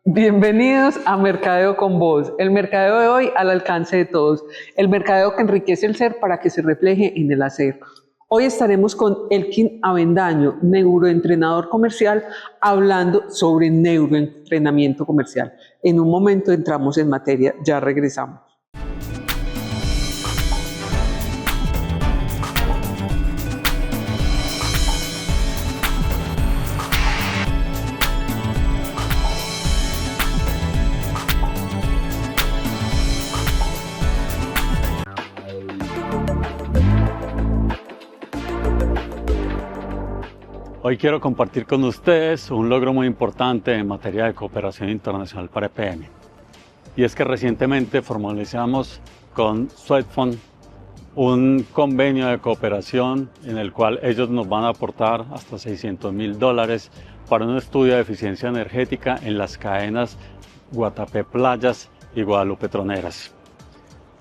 Bienvenidos a Mercadeo con Voz, el mercadeo de hoy al alcance de todos, el mercadeo que enriquece el ser para que se refleje en el hacer. Hoy estaremos con Elkin Avendaño, neuroentrenador comercial, hablando sobre neuroentrenamiento comercial. En un momento entramos en materia, ya regresamos. Hoy quiero compartir con ustedes un logro muy importante en materia de cooperación internacional para EPM. Y es que recientemente formalizamos con Swedfund un convenio de cooperación en el cual ellos nos van a aportar hasta $600.000 para un estudio de eficiencia energética en las cadenas Guatapé Playas y Guadalupe Troneras.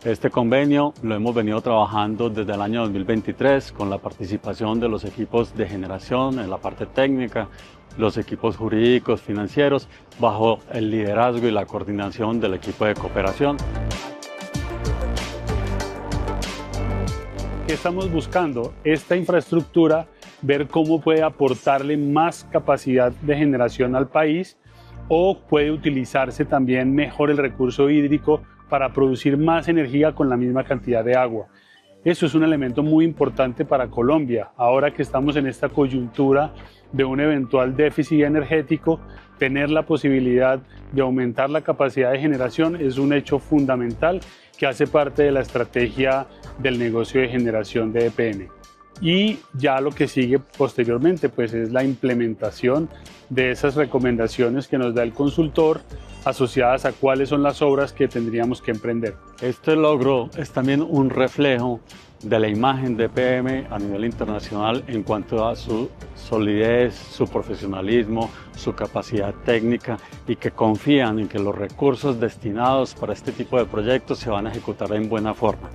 Este convenio lo hemos venido trabajando desde el año 2023 con la participación de los equipos de generación en la parte técnica, los equipos jurídicos, financieros, bajo el liderazgo y la coordinación del equipo de cooperación. ¿Qué estamos buscando? Esta infraestructura, ver cómo puede aportarle más capacidad de generación al país o puede utilizarse también mejor el recurso hídrico para producir más energía con la misma cantidad de agua. Eso es un elemento muy importante para Colombia. Ahora que estamos en esta coyuntura de un eventual déficit energético, tener la posibilidad de aumentar la capacidad de generación es un hecho fundamental que hace parte de la estrategia del negocio de generación de EPM. Y ya lo que sigue posteriormente pues es la implementación de esas recomendaciones que nos da el consultor asociadas a cuáles son las obras que tendríamos que emprender. Este logro es también un reflejo de la imagen de EPM a nivel internacional en cuanto a su solidez, su profesionalismo, su capacidad técnica y que confían en que los recursos destinados para este tipo de proyectos se van a ejecutar en buena forma.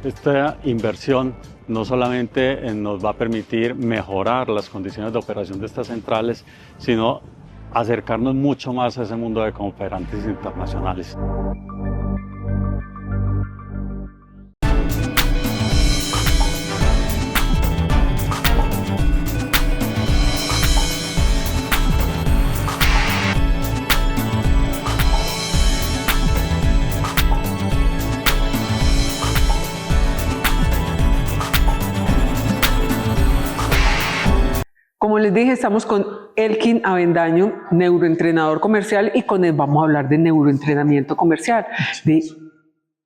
Esta inversión no solamente nos va a permitir mejorar las condiciones de operación de estas centrales, sino acercarnos mucho más a ese mundo de cooperantes internacionales. Como les dije, estamos con Elkin Avendaño, neuroentrenador comercial, y con él vamos a hablar de neuroentrenamiento comercial. De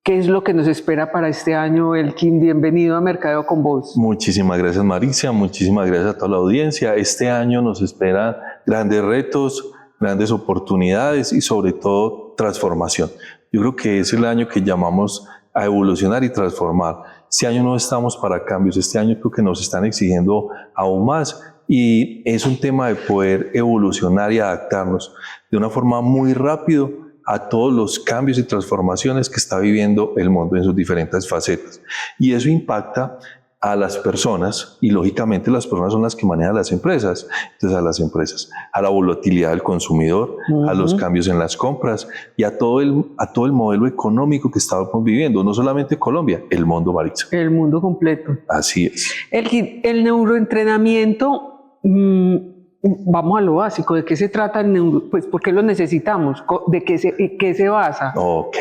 ¿qué es lo que nos espera para este año, Elkin? Bienvenido a Mercadeo con Voz. Muchísimas gracias, Maricia. Muchísimas gracias a toda la audiencia. Este año nos esperan grandes retos, grandes oportunidades y sobre todo transformación. Yo creo que es el año que llamamos a evolucionar y transformar. Este año no estamos para cambios, este año creo que nos están exigiendo aún más. Y es un tema de poder evolucionar y adaptarnos de una forma muy rápido a todos los cambios y transformaciones que está viviendo el mundo en sus diferentes facetas. Y eso impacta a las personas y lógicamente las personas son las que manejan las empresas. Entonces a las empresas, a la volatilidad del consumidor, a los cambios en las compras y a todo el modelo económico que estamos viviendo, no solamente Colombia, el mundo, Maritza. El mundo completo. Así es. Elkin, el neuroentrenamiento, vamos a lo básico, ¿de qué se trata el pues ¿por qué lo necesitamos? ¿De qué se basa? Ok,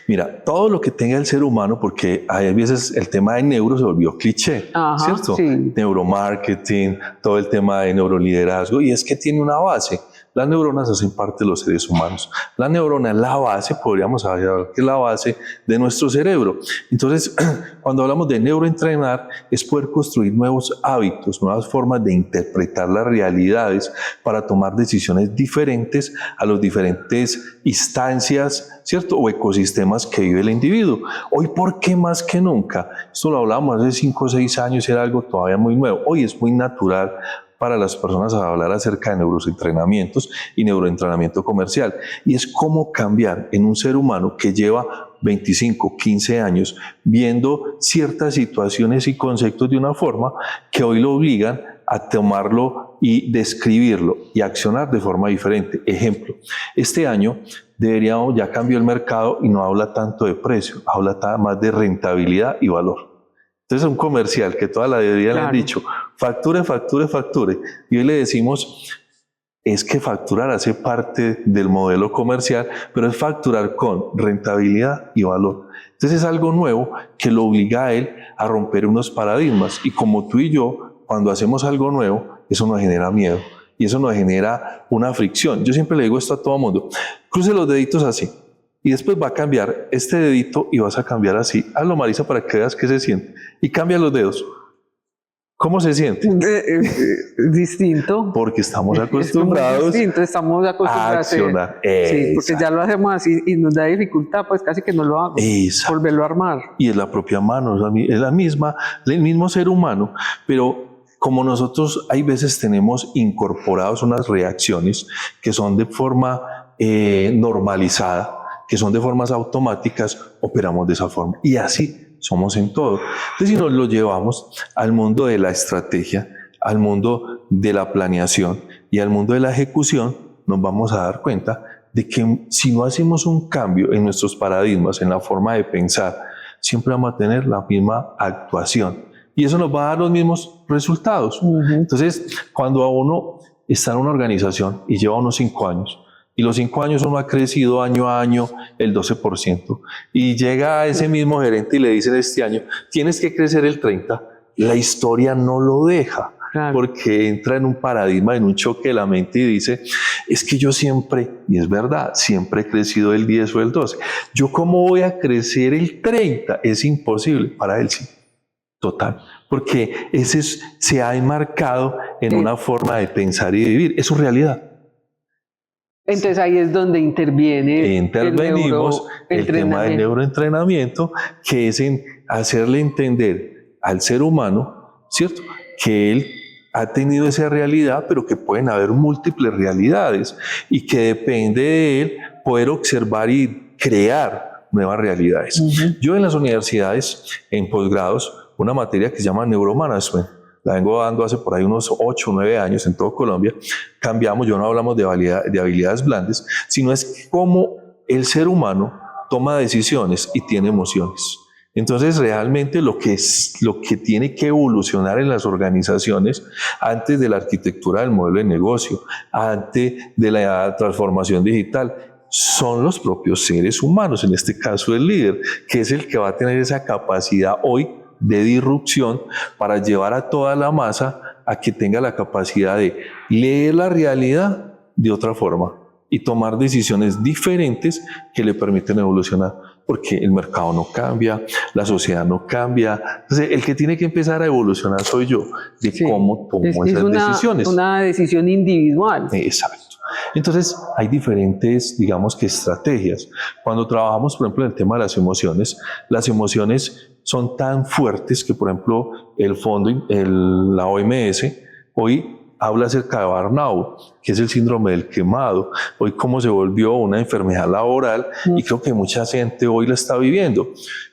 mira, todo lo que tenga el ser humano, porque hay veces el tema de neuro se volvió cliché, ¿cierto? Sí. Neuromarketing, todo el tema de neuroliderazgo, y es que tiene una base. Las neuronas hacen parte de los seres humanos. La neurona es la base, podríamos hablar que es la base de nuestro cerebro. Entonces, cuando hablamos de neuroentrenar, es poder construir nuevos hábitos, nuevas formas de interpretar las realidades para tomar decisiones diferentes a las diferentes instancias, ¿cierto? O ecosistemas que vive el individuo. Hoy, ¿por qué más que nunca? Esto lo hablábamos hace 5 o 6 años, era algo todavía muy nuevo. Hoy es muy natural para las personas a hablar acerca de neuroentrenamientos y neuroentrenamiento comercial. Y es cómo cambiar en un ser humano que lleva 25, 15 años viendo ciertas situaciones y conceptos de una forma que hoy lo obligan a tomarlo y describirlo y accionar de forma diferente. Ejemplo, este año deberíamos, ya cambió el mercado y no habla tanto de precio, habla más de rentabilidad y valor. Entonces un comercial que toda la vida le han dicho, facture, facture, facture, y hoy le decimos, es que facturar hace parte del modelo comercial, pero es facturar con rentabilidad y valor. Entonces es algo nuevo que lo obliga a él a romper unos paradigmas, y como tú y yo, cuando hacemos algo nuevo, eso nos genera miedo y eso nos genera una fricción. Yo siempre le digo esto a todo mundo, cruce los deditos así y después va a cambiar este dedito y vas a cambiar así. Hazlo, Marisa, para que veas qué se siente, y cambia los dedos. ¿Cómo se siente? Distinto. Porque estamos acostumbrados a accionar. Sí, porque ya lo hacemos así y nos da dificultad, pues casi que no lo hago. Exacto. Volverlo a armar. Y es la propia mano, es la misma, el mismo ser humano, pero como nosotros hay veces tenemos incorporados unas reacciones que son de forma normalizada, que son de formas automáticas, operamos de esa forma. Y así somos en todo. Entonces, si nos lo llevamos al mundo de la estrategia, al mundo de la planeación y al mundo de la ejecución, nos vamos a dar cuenta de que si no hacemos un cambio en nuestros paradigmas, en la forma de pensar, siempre vamos a tener la misma actuación. Y eso nos va a dar los mismos resultados. Entonces, cuando a uno está en una organización y lleva unos 5 años, y los 5 años uno ha crecido año a año el 12%, y llega a ese mismo gerente y le dicen este año, tienes que crecer el 30%, la historia no lo deja, porque entra en un paradigma, en un choque de la mente y dice, es que yo siempre, y es verdad, siempre he crecido el 10 o el 12, ¿yo cómo voy a crecer el 30%? Es imposible, para él sí, total, porque ese se ha enmarcado en una forma de pensar y vivir, es su realidad. Entonces ahí es donde intervenimos el tema del neuroentrenamiento, que es en hacerle entender al ser humano, ¿cierto?, que él ha tenido esa realidad, pero que pueden haber múltiples realidades y que depende de él poder observar y crear nuevas realidades. Yo en las universidades, en posgrados, una materia que se llama Neuromanagement, la vengo dando hace por ahí unos 8 o 9 años en todo Colombia. Cambiamos, yo no hablamos de habilidades blandas, sino es cómo el ser humano toma decisiones y tiene emociones. Entonces, realmente lo que tiene que evolucionar en las organizaciones, antes de la arquitectura del modelo de negocio, antes de la transformación digital, son los propios seres humanos, en este caso el líder, que es el que va a tener esa capacidad hoy de disrupción para llevar a toda la masa a que tenga la capacidad de leer la realidad de otra forma y tomar decisiones diferentes que le permiten evolucionar, porque el mercado no cambia, la sociedad no cambia. Entonces, el que tiene que empezar a evolucionar soy yo, de cómo tomo esas decisiones. Es una decisión individual. Exacto. Entonces, hay diferentes, digamos que estrategias. Cuando trabajamos, por ejemplo, en el tema de las emociones son tan fuertes que, por ejemplo, la OMS hoy habla acerca de burnout, que es el síndrome del quemado, hoy cómo se volvió una enfermedad laboral, y creo que mucha gente hoy la está viviendo.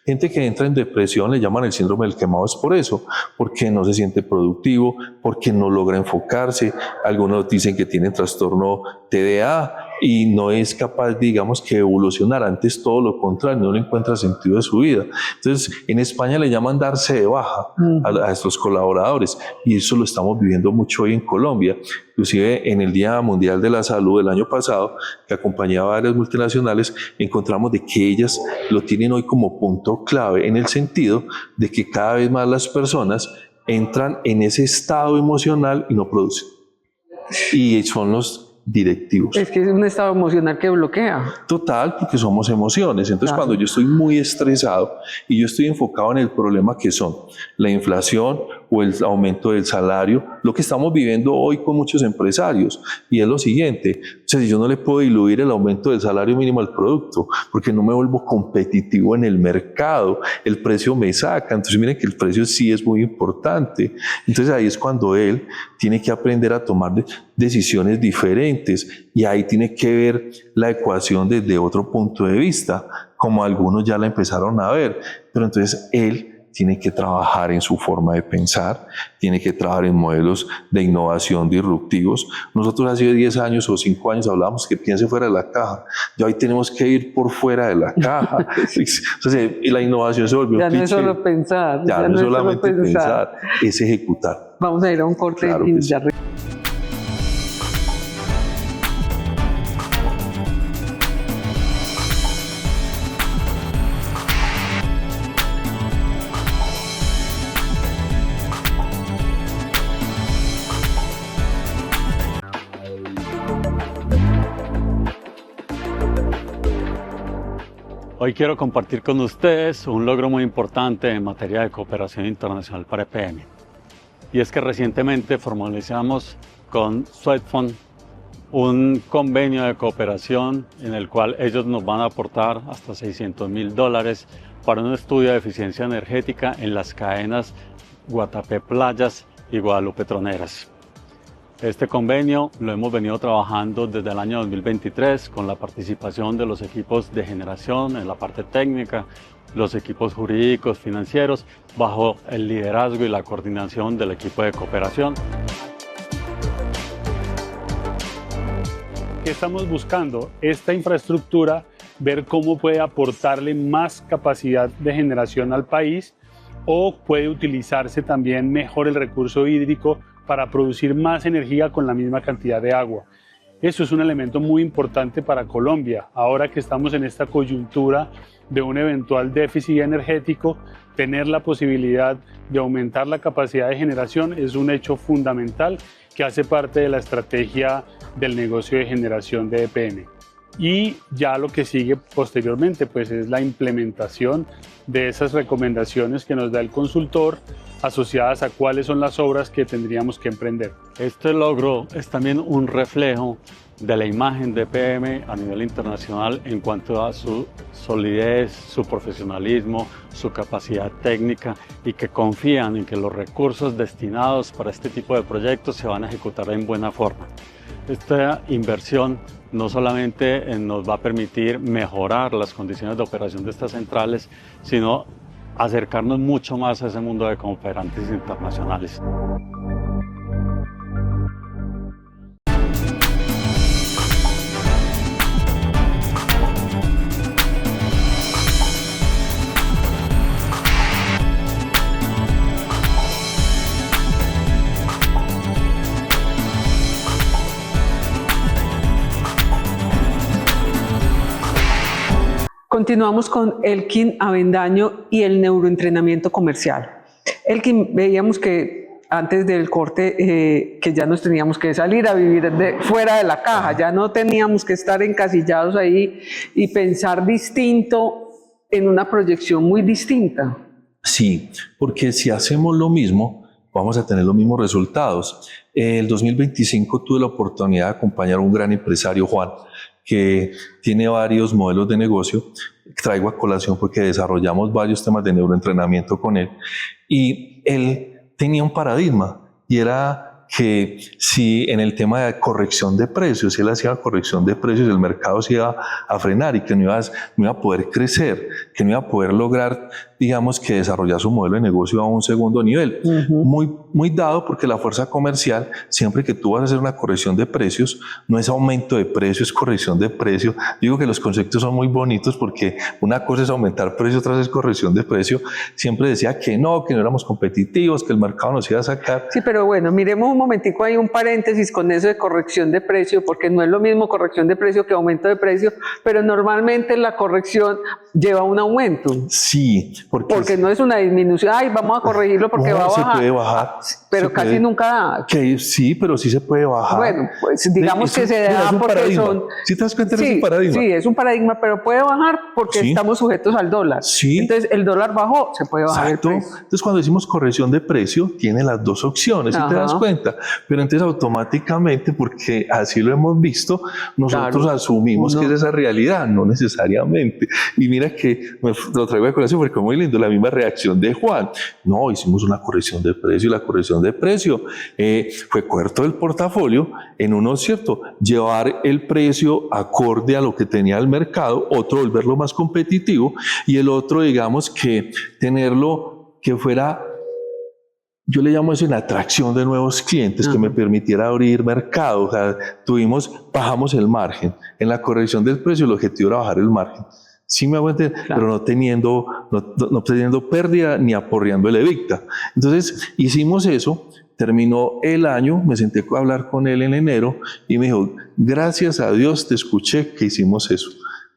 Gente que entra en depresión le llaman el síndrome del quemado, es por eso, porque no se siente productivo, porque no logra enfocarse, algunos dicen que tienen trastorno TDA y no es capaz, digamos, que evolucionar, antes todo lo contrario, no le encuentra sentido de su vida. Entonces, en España le llaman darse de baja a estos colaboradores, y eso lo estamos viviendo mucho hoy en Colombia. Inclusive en el Día Mundial de la Salud del año pasado, que acompañaba a varias multinacionales, encontramos de que ellas lo tienen hoy como punto clave, en el sentido de que cada vez más las personas entran en ese estado emocional y no producen. Y son los directivos. Es que es un estado emocional que bloquea. Total, porque somos emociones. Entonces, cuando yo estoy muy estresado y yo estoy enfocado en el problema que son la inflación o el aumento del salario, lo que estamos viviendo hoy con muchos empresarios, y es lo siguiente: o sea, si yo no le puedo diluir el aumento del salario mínimo al producto, porque no me vuelvo competitivo en el mercado, el precio me saca. Entonces, miren que el precio sí es muy importante. Entonces, ahí es cuando él tiene que aprender a tomar decisiones diferentes, y ahí tiene que ver la ecuación desde otro punto de vista, como algunos ya la empezaron a ver. Pero entonces él tiene que trabajar en su forma de pensar, tiene que trabajar en modelos de innovación disruptivos. Nosotros hace 10 años o 5 años hablábamos que piense fuera de la caja. Ya hoy tenemos que ir por fuera de la caja. Entonces, la innovación se volvió ya no es solo pensar. Ya no es solamente pensar, es ejecutar. Vamos a ir a un corte Claro y que ya. sí. Hoy quiero compartir con ustedes un logro muy importante en materia de cooperación internacional para EPM. Y es que recientemente formalizamos con Swedfund un convenio de cooperación en el cual ellos nos van a aportar hasta $600.000 para un estudio de eficiencia energética en las cadenas Guatapé Playas y Guadalupe Troneras. Este convenio lo hemos venido trabajando desde el año 2023 con la participación de los equipos de generación en la parte técnica, los equipos jurídicos, financieros, bajo el liderazgo y la coordinación del equipo de cooperación. ¿Qué estamos buscando? Esta infraestructura, ver cómo puede aportarle más capacidad de generación al país o puede utilizarse también mejor el recurso hídrico para producir más energía con la misma cantidad de agua. Eso es un elemento muy importante para Colombia. Ahora que estamos en esta coyuntura de un eventual déficit energético, tener la posibilidad de aumentar la capacidad de generación es un hecho fundamental que hace parte de la estrategia del negocio de generación de EPM. Y ya lo que sigue posteriormente pues es la implementación de esas recomendaciones que nos da el consultor asociadas a cuáles son las obras que tendríamos que emprender. Este logro es también un reflejo de la imagen de EPM a nivel internacional en cuanto a su solidez, su profesionalismo, su capacidad técnica y que confían en que los recursos destinados para este tipo de proyectos se van a ejecutar en buena forma. Esta inversión no solamente nos va a permitir mejorar las condiciones de operación de estas centrales, sino acercarnos mucho más a ese mundo de cooperantes internacionales. Continuamos con Elkin Avendaño y el neuroentrenamiento comercial. Elkin, veíamos que antes del corte que ya nos teníamos que salir a vivir fuera de la caja, ya no teníamos que estar encasillados ahí y pensar distinto en una proyección muy distinta. Sí, porque si hacemos lo mismo, vamos a tener los mismos resultados. El 2025 tuve la oportunidad de acompañar a un gran empresario, Juan, que tiene varios modelos de negocio. Traigo a colación porque desarrollamos varios temas de neuroentrenamiento con él. Y él tenía un paradigma y era que si en el tema de corrección de precios, si él hacía corrección de precios, el mercado se iba a frenar y que no iba a poder crecer, que no iba a poder lograr, digamos, que desarrollar su modelo de negocio a un segundo nivel. Muy dado porque la fuerza comercial, siempre que tú vas a hacer una corrección de precios, no es aumento de precios, es corrección de precio. Digo que los conceptos son muy bonitos porque una cosa es aumentar precios, otra es corrección de precio. Siempre decía que no éramos competitivos, que el mercado nos iba a sacar. Sí, pero bueno, miremos un momentico, hay un paréntesis con eso de corrección de precio, porque no es lo mismo corrección de precio que aumento de precio, pero normalmente la corrección lleva un aumento. Sí, porque no es una disminución, ay, vamos a corregirlo porque va a bajar. Se puede bajar. Pero casi nunca da. Sí, pero sí se puede bajar. Bueno, pues digamos que se da porque son... ¿Sí te das cuenta de ese paradigma? Sí, es un paradigma, pero puede bajar porque estamos sujetos al dólar. Sí. Entonces, el dólar bajó, se puede bajar. Exacto. Entonces, cuando decimos corrección de precio, tiene las dos opciones, ¿sí te das cuenta? Pero entonces automáticamente, porque así lo hemos visto, nosotros asumimos que es esa realidad, no necesariamente. Y mira que lo traigo de colación porque es muy lindo, la misma reacción de Juan. No, hicimos una corrección de precio y la corrección de precio fue coger todo el portafolio en uno, ¿cierto? Llevar el precio acorde a lo que tenía el mercado, otro volverlo más competitivo y el otro, digamos, que tenerlo que fuera, yo le llamo eso una atracción de nuevos clientes, que me permitiera abrir mercado. O sea, bajamos el margen. En la corrección del precio el objetivo era bajar el margen. Sí me hago entender, claro, pero no teniendo pérdida ni aporreando el EBITDA. Entonces hicimos eso. Terminó el año, me senté a hablar con él en enero y me dijo, gracias a Dios te escuché que hicimos eso,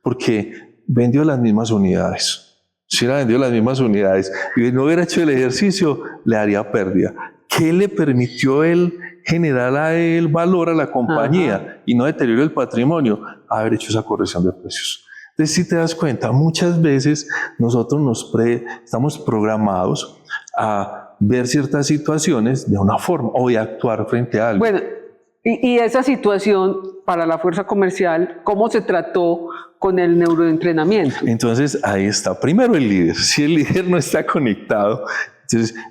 porque vendió las mismas unidades. Si hubiera vendido las mismas unidades y no hubiera hecho el ejercicio, le haría pérdida. ¿Qué le permitió él generar a él valor a la compañía y no deterioro el patrimonio? Haber hecho esa corrección de precios. Entonces, si te das cuenta, muchas veces nosotros estamos programados a ver ciertas situaciones de una forma o de actuar frente a algo. Bueno, y esa situación para la fuerza comercial, ¿cómo se trató con el neuroentrenamiento? Entonces, ahí está. Primero el líder. Si el líder no está conectado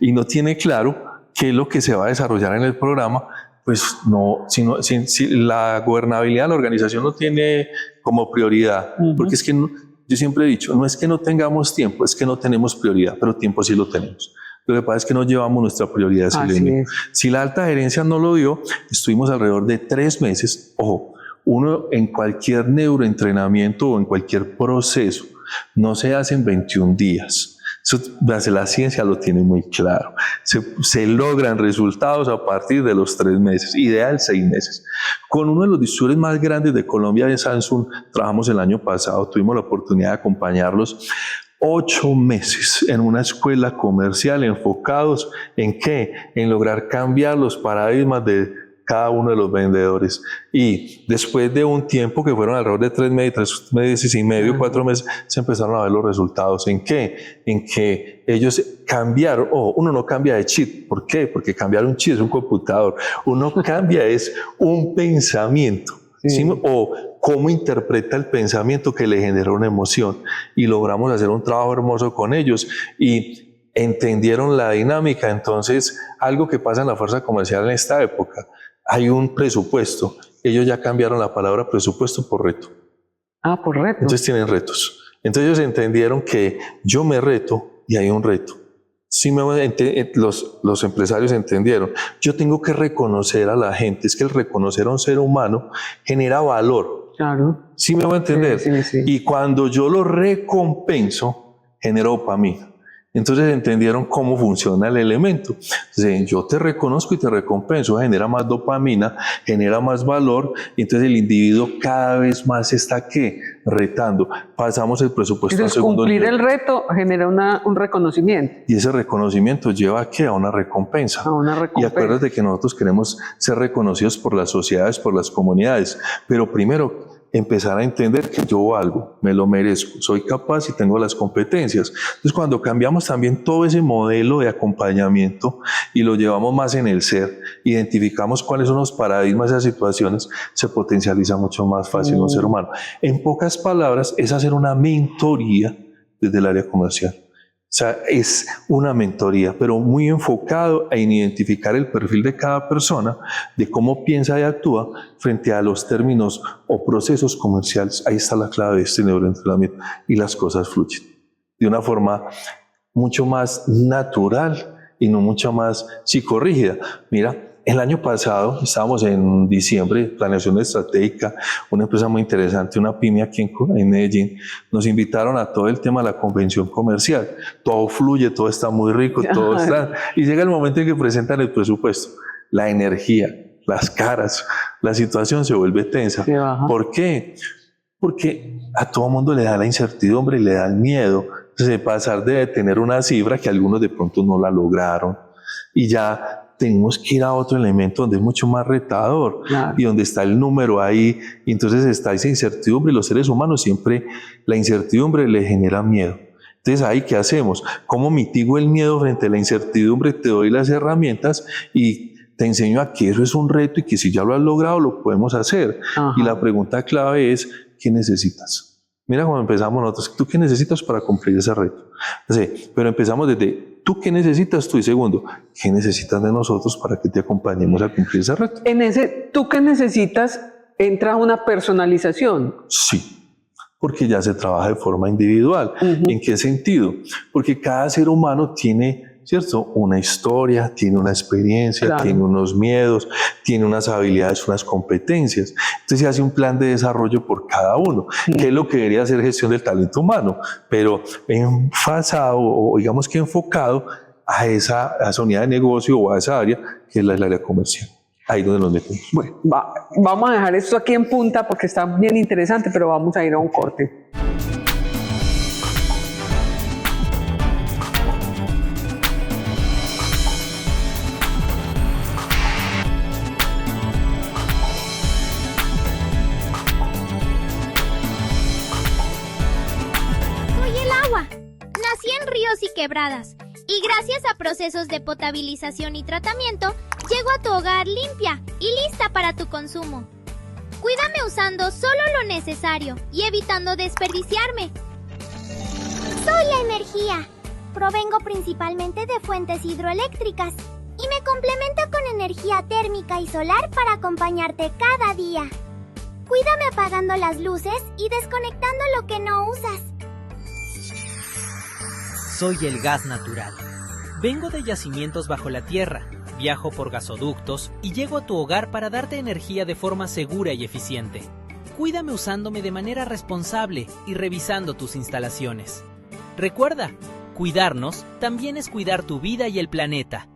y no tiene claro qué es lo que se va a desarrollar en el programa, pues no, si la gobernabilidad de la organización no tiene como prioridad, porque es que yo siempre he dicho, no es que no tengamos tiempo, es que no tenemos prioridad, pero tiempo sí lo tenemos. Lo que pasa es que no llevamos nuestra prioridad a ese elemento. Si la alta gerencia no lo dio, estuvimos alrededor de 3 meses. Ojo, uno en cualquier neuroentrenamiento o en cualquier proceso no se hace en 21 días. La ciencia lo tiene muy claro. Se logran resultados a partir de los 3 meses, ideal 6 meses. Con uno de los distribuidores más grandes de Colombia, de Samsung, trabajamos el año pasado, tuvimos la oportunidad de acompañarlos 8 meses en una escuela comercial enfocados ¿en qué? En lograr cambiar los paradigmas de cada uno de los vendedores. Y después de un tiempo que fueron alrededor de 3 meses y medio, 4 meses, se empezaron a ver los resultados. ¿En qué? En que ellos cambiaron, uno no cambia de chip. ¿Por qué? Porque cambiar un chip es un computador. Uno cambia es un pensamiento. ¿Sí? O cómo interpreta el pensamiento que le genera una emoción, y logramos hacer un trabajo hermoso con ellos y entendieron la dinámica. Entonces, algo que pasa en la fuerza comercial en esta época, hay un presupuesto, ellos ya cambiaron la palabra presupuesto por reto. Por reto. Entonces tienen retos. Entonces ellos entendieron que yo me reto y hay un reto. Sí, los empresarios entendieron. Yo tengo que reconocer a la gente. Es que el reconocer a un ser humano genera valor. Claro. ¿Sí me voy a entender? Sí. Y cuando yo lo recompenso, genera dopamina. Entonces entendieron cómo funciona el elemento. Entonces, yo te reconozco y te recompenso, genera más dopamina, genera más valor, y entonces el individuo cada vez más está retando. Pasamos el presupuesto al segundo nivel. Cumplir el reto genera un reconocimiento. Y ese reconocimiento lleva a una recompensa. A una recompensa. Y acuérdate que nosotros queremos ser reconocidos por las sociedades, por las comunidades, pero primero empezar a entender que yo valgo, me lo merezco, soy capaz y tengo las competencias. Entonces, cuando cambiamos también todo ese modelo de acompañamiento y lo llevamos más en el ser, identificamos cuáles son los paradigmas de las situaciones, se potencializa mucho más fácil un ser humano. En pocas palabras, es hacer una mentoría desde el área comercial. O sea, es una mentoría, pero muy enfocado en identificar el perfil de cada persona, de cómo piensa y actúa frente a los términos o procesos comerciales. Ahí está la clave de este neuroentrenamiento, y las cosas fluyen de una forma mucho más natural y no mucho más psicorrígida. Mira, el año pasado estábamos en diciembre, planeación estratégica, una empresa muy interesante, una pyme aquí en Medellín. Nos invitaron a todo el tema de la convención comercial. Todo fluye, todo está muy rico, todo está. Y llega el momento en que presentan el presupuesto. La energía, las caras, la situación se vuelve tensa. ¿Por qué? Porque a todo mundo le da la incertidumbre y le da el miedo. Entonces, de pasar de tener una cifra que algunos de pronto no la lograron, y ya tenemos que ir a otro elemento donde es mucho más retador, y donde está el número ahí, y entonces está esa incertidumbre, y los seres humanos siempre la incertidumbre les genera miedo. Entonces, ahí, ¿qué hacemos? ¿Cómo mitigo el miedo frente a la incertidumbre? Te doy las herramientas y te enseño a que eso es un reto y que si ya lo has logrado lo podemos hacer. Y la pregunta clave es, ¿qué necesitas? Mira cómo empezamos nosotros. ¿Tú qué necesitas para cumplir ese reto? Sí, pero empezamos desde ¿tú qué necesitas tú? Y segundo, ¿qué necesitas de nosotros para que te acompañemos a cumplir ese reto? En ese ¿tú qué necesitas? Entra una personalización. Sí, porque ya se trabaja de forma individual. ¿En qué sentido? Porque cada ser humano tiene ¿cierto? Una historia, tiene una experiencia, claro, tiene unos miedos, tiene unas habilidades, unas competencias. Entonces se hace un plan de desarrollo por cada uno, que es lo que debería ser gestión del talento humano, pero enfasado o digamos que enfocado a esa unidad de negocio o a esa área que es el área comercial. Ahí donde nos metemos. Bueno, vamos a dejar esto aquí en punta porque está bien interesante, pero vamos a ir a un corte. Ríos y quebradas, y gracias a procesos de potabilización y tratamiento, llego a tu hogar limpia y lista para tu consumo. Cuídame usando solo lo necesario y evitando desperdiciarme. Soy la energía. Provengo principalmente de fuentes hidroeléctricas y me complemento con energía térmica y solar para acompañarte cada día. Cuídame apagando las luces y desconectando lo que no usas. Soy el gas natural. Vengo de yacimientos bajo la tierra, viajo por gasoductos y llego a tu hogar para darte energía de forma segura y eficiente. Cuídame usándome de manera responsable y revisando tus instalaciones. Recuerda, cuidarnos también es cuidar tu vida y el planeta.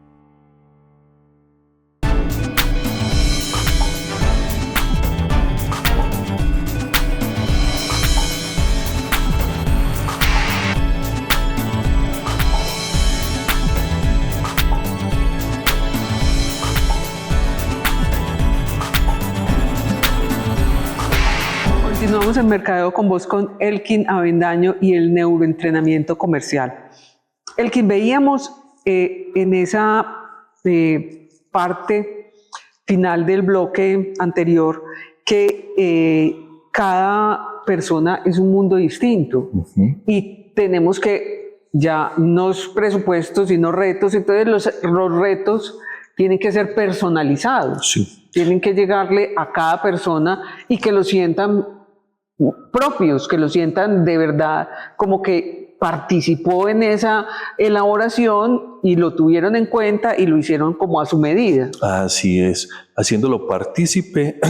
Continuamos en Mercadeo con Voz con Elkin Avendaño y el neuroentrenamiento comercial. Elkin, veíamos en esa parte final del bloque anterior que cada persona es un mundo distinto y tenemos que ya unos presupuestos y unos retos, entonces los retos tienen que ser personalizados, sí, tienen que llegarle a cada persona y que lo sientan propios, que lo sientan de verdad como que participó en esa elaboración y lo tuvieron en cuenta y lo hicieron como a su medida. Así es, haciéndolo partícipe,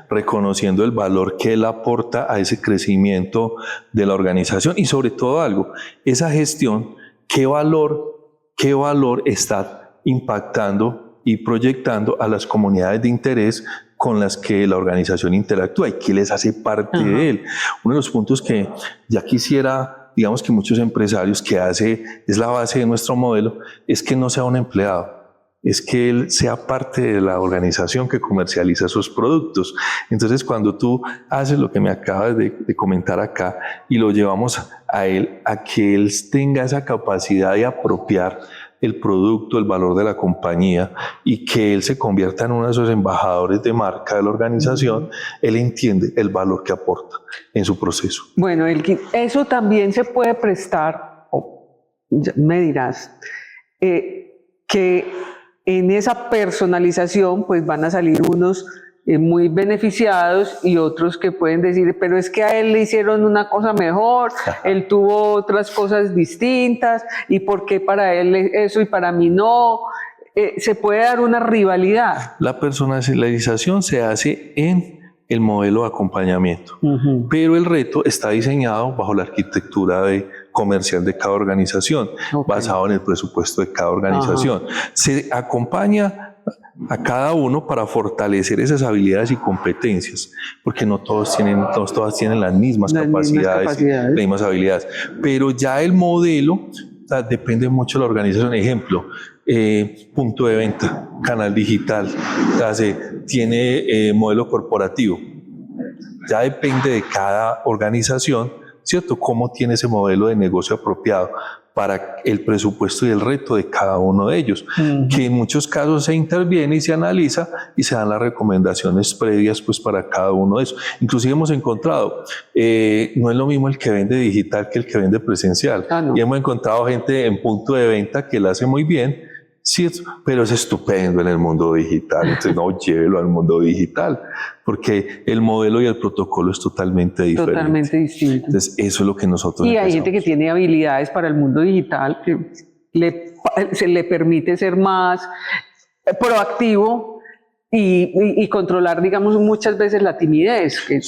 reconociendo el valor que él aporta a ese crecimiento de la organización y sobre todo algo, esa gestión, qué valor está impactando y proyectando a las comunidades de interés con las que la organización interactúa y que les hace parte de él. Uno de los puntos que ya quisiera, digamos que muchos empresarios que es la base de nuestro modelo, es que no sea un empleado, es que él sea parte de la organización que comercializa sus productos. Entonces, cuando tú haces lo que me acabas de comentar acá y lo llevamos a él, a que él tenga esa capacidad de apropiar el producto, el valor de la compañía y que él se convierta en uno de esos embajadores de marca de la organización, él entiende el valor que aporta en su proceso. Bueno, eso también se puede prestar, me dirás, que en esa personalización pues van a salir unos muy beneficiados y otros que pueden decir, pero es que a él le hicieron una cosa mejor, él tuvo otras cosas distintas y por qué para él eso y para mí no. Se puede dar una rivalidad. La personalización se hace en el modelo de acompañamiento, pero el reto está diseñado bajo la arquitectura comercial de cada organización, basado en el presupuesto de cada organización. Se acompaña a cada uno para fortalecer esas habilidades y competencias, porque no todas tienen las mismas capacidades, las mismas habilidades, pero ya el modelo depende mucho de la organización. Ejemplo, punto de venta, canal digital, tiene modelo corporativo. Ya depende de cada organización, ¿cierto? Cómo tiene ese modelo de negocio apropiado para el presupuesto y el reto de cada uno de ellos, que en muchos casos se interviene y se analiza y se dan las recomendaciones previas pues para cada uno de esos. Inclusive hemos encontrado, no es lo mismo el que vende digital que el que vende presencial, y hemos encontrado gente en punto de venta que la hace muy bien, sí, pero es estupendo en el mundo digital, entonces no, llévelo al mundo digital, porque el modelo y el protocolo es totalmente diferente. Totalmente distinto. Entonces eso es lo que nosotros Y hay gente que tiene habilidades para el mundo digital que se le permite ser más proactivo y controlar, digamos, muchas veces la timidez, que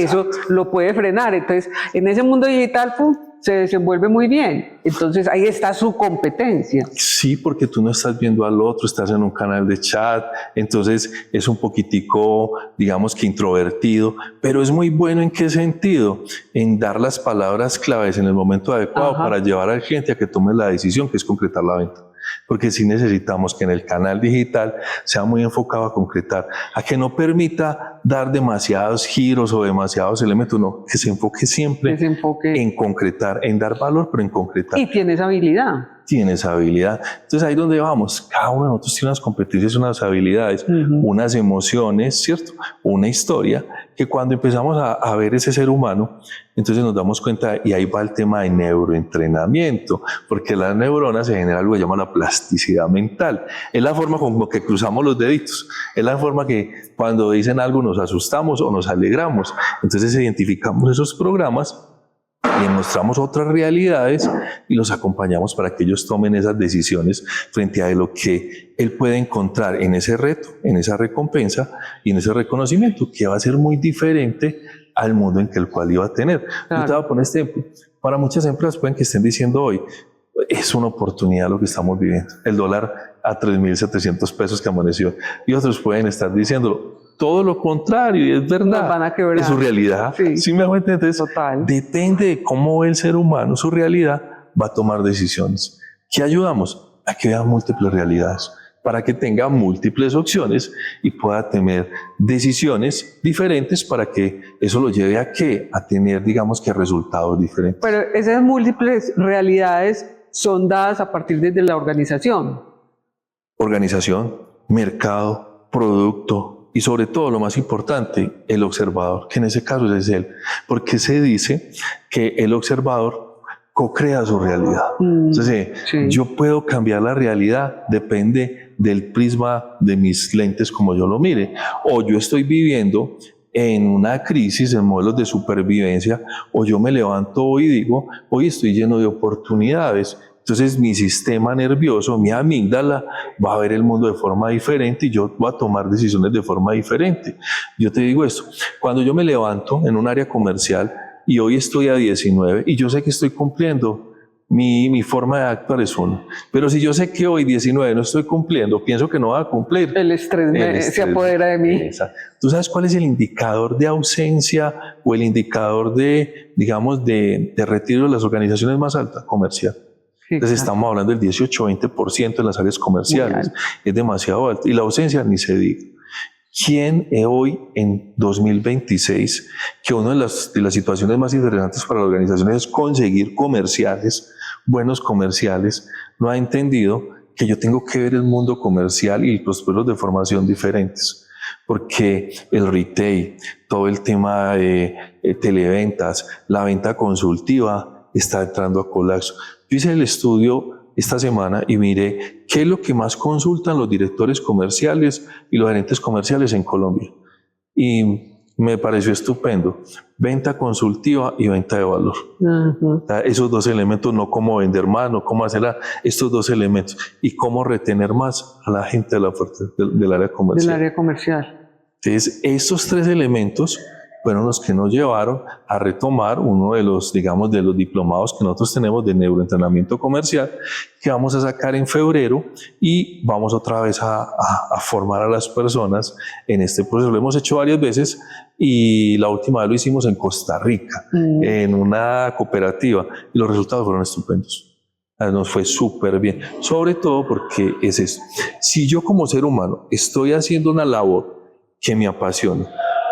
eso lo puede frenar. Entonces, en ese mundo digital, se desenvuelve muy bien. Entonces, ahí está su competencia. Sí, porque tú no estás viendo al otro, estás en un canal de chat, entonces es un poquitico, digamos que introvertido, pero es muy bueno. ¿En qué sentido? En dar las palabras claves en el momento adecuado para llevar al cliente a que tome la decisión, que es concretar la venta. Porque sí necesitamos que en el canal digital sea muy enfocado a concretar, a que no permita dar demasiados giros o demasiados elementos, no, que se enfoque siempre en concretar, en dar valor, pero en concretar. Y tienes habilidad. Tienes habilidad. Entonces ahí es donde vamos. Cada uno de nosotros tiene unas competencias, unas habilidades, unas emociones, ¿cierto? Una historia que cuando empezamos a ver ese ser humano, entonces nos damos cuenta, y ahí va el tema de neuroentrenamiento, porque las neuronas se genera algo que se llama la plasticidad mental. Es la forma como que cruzamos los deditos, es la forma que cuando dicen algo nos asustamos o nos alegramos. Entonces identificamos esos programas, les mostramos otras realidades y los acompañamos para que ellos tomen esas decisiones frente a lo que él puede encontrar en ese reto, en esa recompensa y en ese reconocimiento, que va a ser muy diferente al mundo en el cual iba a tener. Claro. Yo te voy a poner este ejemplo. Para muchas empresas pueden que estén diciendo hoy, es una oportunidad lo que estamos viviendo. El dólar a 3.700 pesos que amaneció. Y otros pueden estar diciéndolo. Todo lo contrario, y es verdad. Nos van a quebrar. Es su realidad. Sí me hago entender. Entonces, depende de cómo ve el ser humano su realidad, va a tomar decisiones. ¿Qué ayudamos? A que vea múltiples realidades, para que tenga múltiples opciones y pueda tener decisiones diferentes para que eso lo lleve a ¿qué? A tener, digamos que resultados diferentes. Pero esas múltiples realidades son dadas a partir de la organización. Organización, mercado, producto y sobre todo lo más importante, el observador, que en ese caso es él, porque se dice que el observador co-crea su realidad. Entonces, yo puedo cambiar la realidad, depende del prisma de mis lentes como yo lo mire, o yo estoy viviendo en una crisis en modelos de supervivencia, o yo me levanto hoy y digo, hoy estoy lleno de oportunidades. Entonces mi sistema nervioso, mi amígdala, va a ver el mundo de forma diferente y yo voy a tomar decisiones de forma diferente. Yo te digo esto, cuando yo me levanto en un área comercial y hoy estoy a 19 y yo sé que estoy cumpliendo, mi forma de actuar es uno. Pero si yo sé que hoy 19 no estoy cumpliendo, pienso que no va a cumplir. El estrés se apodera de mí. Exacto. ¿Tú sabes cuál es el indicador de ausencia o el indicador de, digamos, de retiro de las organizaciones más altas? Comercial. Entonces estamos hablando del 18-20% en las áreas comerciales. Es demasiado alto. Y la ausencia ni se diga. ¿Quién hoy en 2026, que una de las situaciones más interesantes para las organizaciones es conseguir comerciales, buenos comerciales, no ha entendido que yo tengo que ver el mundo comercial y los procesos de formación diferentes? Porque el retail, todo el tema de televentas, la venta consultiva está entrando a colapso. Yo hice el estudio esta semana y miré qué es lo que más consultan los directores comerciales y los gerentes comerciales en Colombia. Y me pareció estupendo. Venta consultiva y venta de valor. Esos dos elementos, no cómo vender más, no cómo hacer estos dos elementos. Y cómo retener más a la gente de la oferta del área comercial. Del área comercial. Entonces, estos tres elementos fueron los que nos llevaron a retomar uno de los, digamos, de los diplomados que nosotros tenemos de neuroentrenamiento comercial, que vamos a sacar en febrero y vamos otra vez a formar a las personas en este proceso. Lo hemos hecho varias veces y la última vez lo hicimos en Costa Rica, en una cooperativa, y los resultados fueron estupendos. Nos fue súper bien, sobre todo porque es eso. Si yo como ser humano estoy haciendo una labor que me apasiona,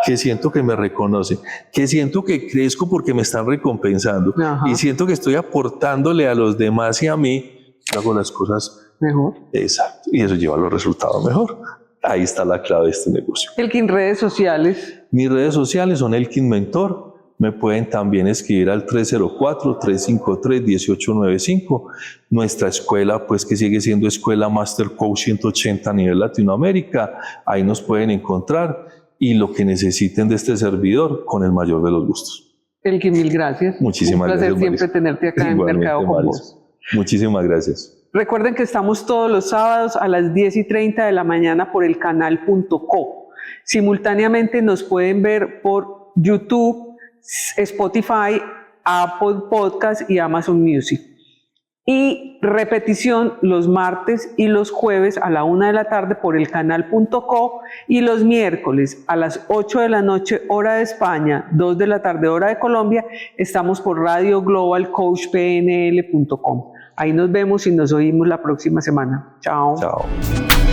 que siento que me reconocen, que siento que crezco porque me están recompensando y siento que estoy aportándole a los demás y a mí, hago las cosas mejor. Exacto, y eso lleva a los resultados mejor. Ahí está la clave de este negocio. Elkin, redes sociales. Mis redes sociales son Elkin Mentor. Me pueden también escribir al 304-353-1895. Nuestra escuela, pues que sigue siendo Escuela Master Coach 180 a nivel Latinoamérica. Ahí nos pueden encontrar. Y lo que necesiten de este servidor, con el mayor de los gustos. Elkin, mil gracias. Muchísimas gracias. Un placer siempre tenerte acá en Mercado con Vos. Muchísimas gracias. Recuerden que estamos todos los sábados a las 10:30 de la mañana por el canal.co. Simultáneamente nos pueden ver por YouTube, Spotify, Apple Podcast y Amazon Music. Y repetición los martes y los jueves a la 1 de la tarde por el canal.co y los miércoles a las 8 de la noche hora de España, 2 de la tarde hora de Colombia, estamos por Radio Global Coach PNL.com. Ahí nos vemos y nos oímos la próxima semana. Chao. Chao.